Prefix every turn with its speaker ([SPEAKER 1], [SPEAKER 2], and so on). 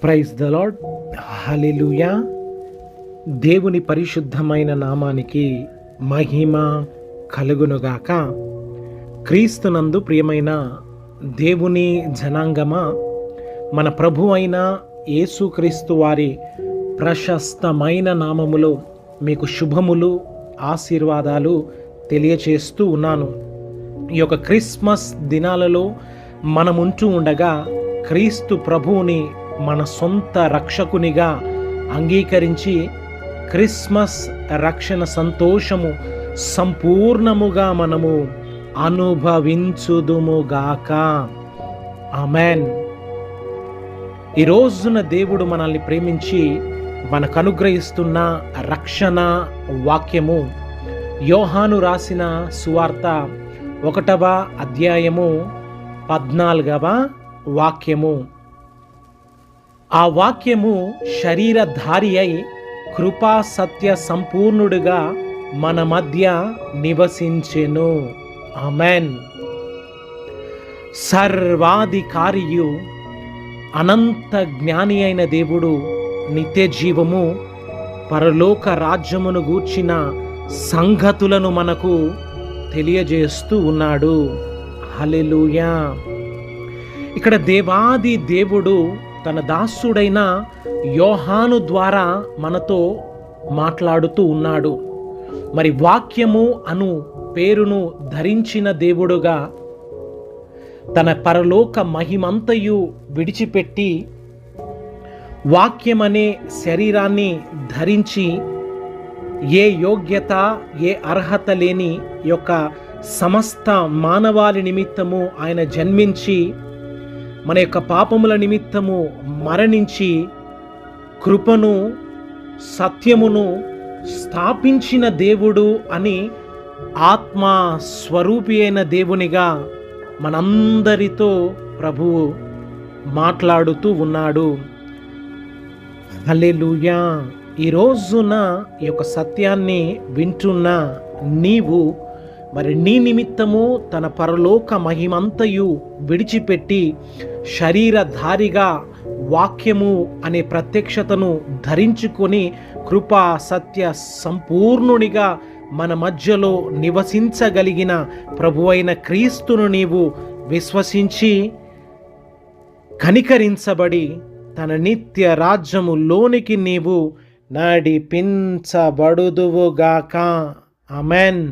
[SPEAKER 1] Praise the lord. హల్లెలూయా. దేవుని పరిశుద్ధమైన నామానికి మహిమ కలుగునుగాక. క్రీస్తునందు ప్రియమైన దేవుని జనాంగమా, మన ప్రభు అయిన యేసుక్రీస్తు వారి ప్రశస్తమైన నామములో మీకు శుభములు, ఆశీర్వాదాలు తెలియచేస్తూ ఉన్నాను. ఈ యొక్క క్రిస్మస్ దినాలలో మనముంటూ ఉండగా క్రీస్తు ప్రభువుని మన సొంత రక్షకునిగా అంగీకరించి క్రిస్మస్ రక్షణ సంతోషము సంపూర్ణముగా మనము అనుభవించుదుముగాక. ఆమెన్. ఈ రోజున దేవుడు మనల్ని ప్రేమించి మనకు అనుగ్రహిస్తున్న రక్షణ వాక్యము యోహాను రాసిన సువార్త 1వ అధ్యాయము 14వ వాక్యము. ఆ వాక్యము శరీరధారి అయి కృపా సత్య సంపూర్ణుడిగా మన మధ్య నివసించెను. ఆమెన్. సర్వాధికారియు అనంత జ్ఞాని అయిన దేవుడు నిత్య జీవము, పరలోక రాజ్యమును గూర్చిన సంగతులను మనకు తెలియజేస్తూ ఉన్నాడు. హల్లెలూయా. ఇక్కడ దేవాది దేవుడు తన దాసుడైన యోహాను ద్వారా మనతో మాట్లాడుతూ ఉన్నాడు. మరి వాక్యము అను పేరును ధరించిన దేవుడుగా తన పరలోక మహిమంతయు విడిచిపెట్టి వాక్యమనే శరీరాన్ని ధరించి ఏ యోగ్యత, ఏ అర్హత లేని యొక్క సమస్త మానవాళి నిమిత్తము ఆయన జన్మించి మన యొక్క పాపముల నిమిత్తము మరణించి కృపను, సత్యమును స్థాపించిన దేవుడు అని ఆత్మ స్వరూపి అయిన దేవునిగా మనందరితో ప్రభువు మాట్లాడుతూ ఉన్నాడు. హల్లెలూయా. ఈ రోజున ఈ యొక్క సత్యాన్ని వింటున్న నీవు మరి నీ నిమిత్తము తన పరలోక మహిమంతయు విడిచిపెట్టి శరీరధారిగా వాక్యము అనే ప్రత్యక్షతను ధరించుకొని కృపా సత్య సంపూర్ణునిగా మన మధ్యలో నివసించగలిగిన ప్రభువైన క్రీస్తును నీవు విశ్వసించి కనికరించబడి తన నిత్య రాజ్యములోనికి నీవు నడిపించబడుదువుగాక. ఆమెన్.